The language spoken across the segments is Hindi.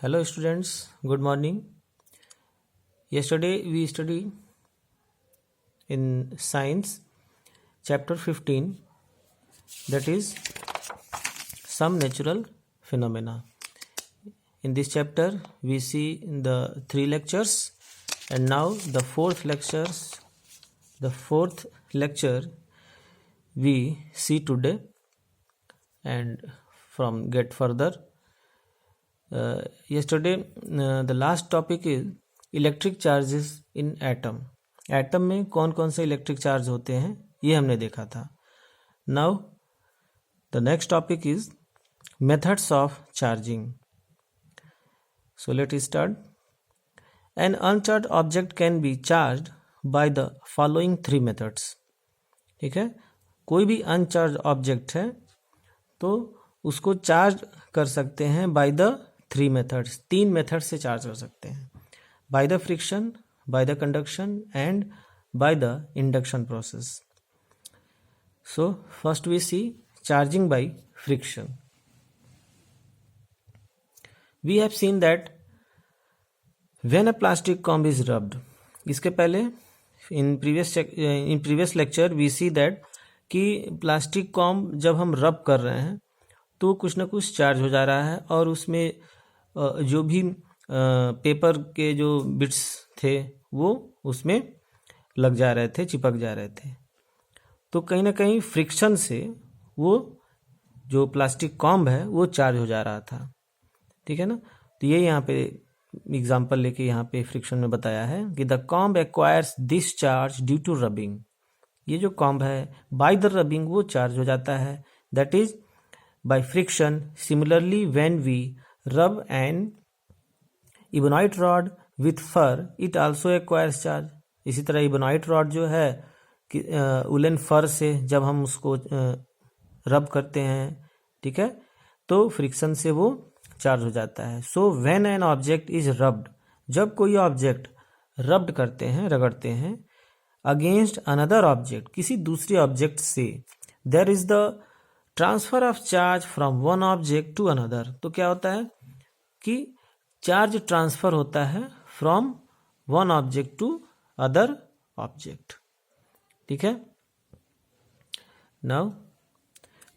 Hello students, good morning. Yesterday we studied in science chapter 15, that is some natural phenomena. In this chapter we see the 3 lectures and now the fourth lecture we see today and from get further. Yesterday the last topic is electric charges in atom. Atom में कौन कौन से इलेक्ट्रिक चार्ज होते हैं ये हमने देखा था. Now the next topic is methods of charging. So let start. An uncharge object can be charged by the following 3 methods. ठीक है, कोई भी अनचार्ज ऑब्जेक्ट है तो उसको चार्ज कर सकते हैं बाय द 3 मेथड्स. 3 मेथड से चार्ज कर सकते हैं, by the friction, by the conduction and by the induction process. So first we see charging by friction. We have seen that when a plastic comb is rubbed, इसके पहले in previous lecture we see that कि प्लास्टिक कॉम्ब जब हम रब कर रहे हैं तो कुछ ना कुछ चार्ज हो जा रहा है और उसमें जो भी पेपर के जो बिट्स थे वो उसमें लग जा रहे थे, चिपक जा रहे थे. तो कहीं ना कहीं फ्रिक्शन से वो जो प्लास्टिक कॉम्ब है वो चार्ज हो जा रहा था. ठीक है ना. तो ये यहाँ पे एग्जांपल लेके यहाँ पे फ्रिक्शन में बताया है कि the comb acquires this charge due to rubbing. ये जो कॉम्ब है बाय द रबिंग वो चार्ज हो जाता है, that is by friction. Similarly when we rub and ebonite rod with fur it also acquires charge. इसी तरह इबोनाइट रॉड जो है कि उलन फर से जब हम उसको रब करते हैं, ठीक है, तो फ्रिक्शन से वो चार्ज हो जाता है. So when an object is rubbed, जब कोई ऑब्जेक्ट रब्ड करते हैं, रगड़ते हैं, अगेंस्ट अनदर ऑब्जेक्ट, किसी दूसरे ऑब्जेक्ट से, there is the transfer of charge from one object to another. तो क्या होता है कि चार्ज ट्रांसफर होता है from one object to other object. ठीक है. नाउ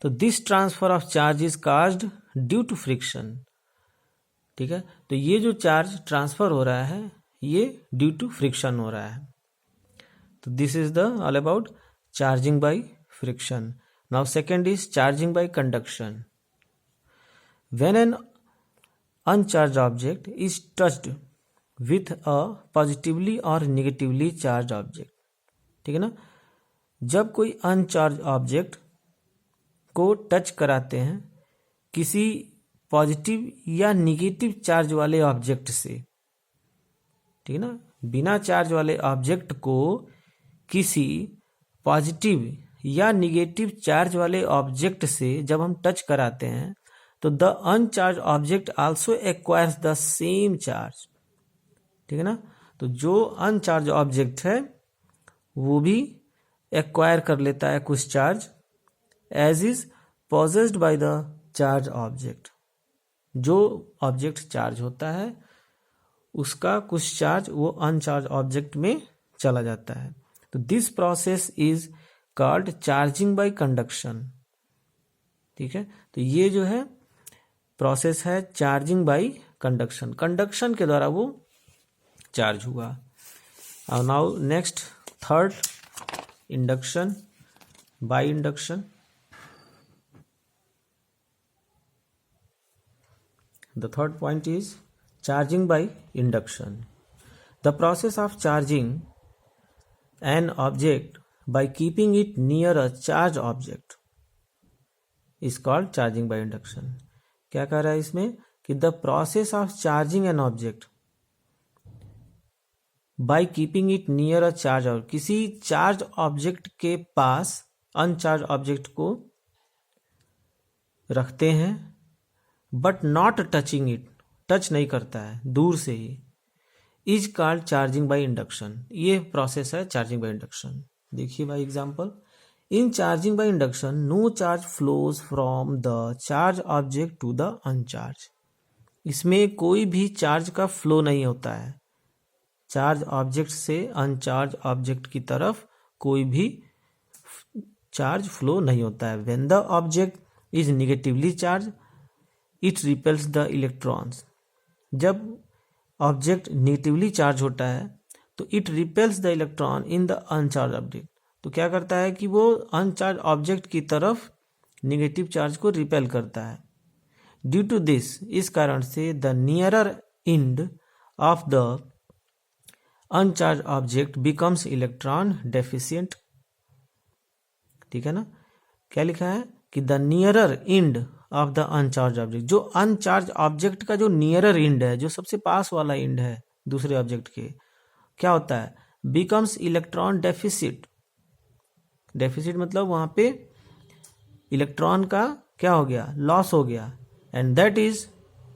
तो this transfer of charge is caused due to friction. ठीक है. तो ये जो चार्ज ट्रांसफर हो रहा है ये ड्यू टू फ्रिक्शन हो रहा है. तो this is the all about charging by friction. Now second is charging by conduction. When an uncharged object is touched with a positively or negatively charged object. ठीक है ना. जब कोई अनचार्ज ऑब्जेक्ट को टच कराते हैं किसी पॉजिटिव या निगेटिव चार्ज वाले ऑब्जेक्ट से, ठीक है ना, बिना चार्ज वाले ऑब्जेक्ट को किसी पॉजिटिव या निगेटिव चार्ज वाले ऑब्जेक्ट से जब हम टच कराते हैं तो the uncharge object also acquires the same charge. ठीक है ना. तो जो अनचार्ज ऑब्जेक्ट है वो भी एक्वायर कर लेता है कुछ charge as is possessed by the charge object. जो ऑब्जेक्ट चार्ज होता है उसका कुछ चार्ज वो अनचार्ज ऑब्जेक्ट में चला जाता है. तो this process is called charging bye conduction. ठीक है. तो ये जो है प्रोसेस है चार्जिंग बाय कंडक्शन. कंडक्शन के द्वारा वो चार्ज हुआ. और now next third, induction by induction. The third point is charging by induction. The process of charging an object by keeping it near a charge object is called charging by induction. क्या कह रहा है इसमें कि the process of charging an object by keeping it near a charge, और किसी चार्ज ऑब्जेक्ट के पास अनचार्ज ऑब्जेक्ट को रखते हैं but not touching it, touch नहीं करता है, दूर से ही, is called charging by induction. ये प्रोसेस है चार्जिंग बाय इंडक्शन. देखिए by example, In charging by induction, no charge flows from the charged object to the uncharged. इसमें कोई भी चार्ज का फ्लो नहीं होता है। चार्ज ऑब्जेक्ट से अनचार्ज ऑब्जेक्ट की तरफ कोई भी चार्ज फ्लो नहीं होता है। When the object is negatively charge it repels the electrons. जब ऑब्जेक्ट निगेटिवली चार्ज होता है तो it repels the electron in the uncharge object. तो क्या करता है कि वो अनचार्ज ऑब्जेक्ट की तरफ निगेटिव चार्ज को रिपेल करता है। ड्यू टू दिस, इस कारण से the nearer end of the uncharge object becomes electron deficient. ठीक है ना, क्या लिखा है कि the nearer end of the uncharge object, जो अनचार्ज ऑब्जेक्ट का जो नियरर एंड है, जो सबसे पास वाला एंड है दूसरे ऑब्जेक्ट के, क्या होता है, बिकम्स इलेक्ट्रॉन डेफिसिट। डेफिसिट मतलब वहां पे इलेक्ट्रॉन का क्या हो गया, लॉस हो गया, एंड दैट इज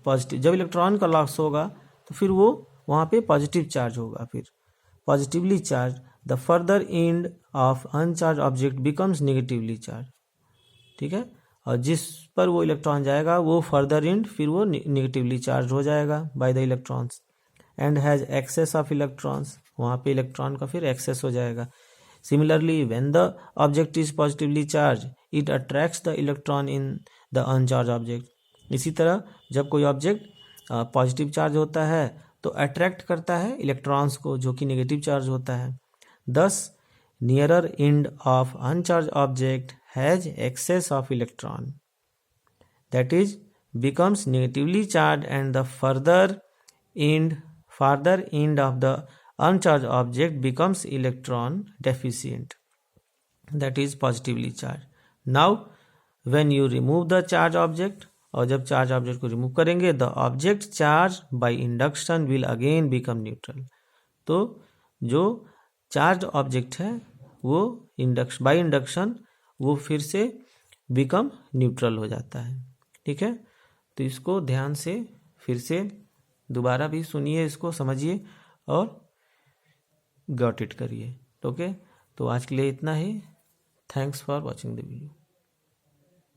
पॉजिटिव। जब इलेक्ट्रॉन का लॉस होगा तो फिर वो वहां पे पॉजिटिव चार्ज होगा, फिर positively charge. The further and of uncharge object becomes negatively charge. ठीक है, और जिस पर वो इलेक्ट्रॉन जाएगा वो फर्दर एंड फिर वो नेगेटिवली चार्ज हो जाएगा by the electrons, and has excess of electrons, वहां पे इलेक्ट्रॉन का फिर एक्सेस हो जाएगा। Similarly when the object is positively charge it attracts the electron in the uncharge object. इसी तरह जब कोई ऑब्जेक्ट पॉजिटिव चार्ज होता है तो अट्रैक्ट करता है इलेक्ट्रॉन्स को जो कि नेगेटिव चार्ज होता है। Thus nearer end of uncharge object has excess of electron, that is becomes negatively charged, and the farther end of the uncharged object becomes electron deficient, that is positively charged. Now when you remove the charge object, और जब चार्ज ऑब्जेक्ट को रिमूव करेंगे, the object charge by induction will again become neutral. तो जो चार्ज ऑब्जेक्ट है वो बाय इंडक्शन वो फिर से बिकम न्यूट्रल हो जाता है। ठीक है, तो इसको ध्यान से फिर से दोबारा भी सुनिए, इसको समझिए और गॉट इट करिए। ओके, तो आज के लिए इतना ही। Thanks for watching the video.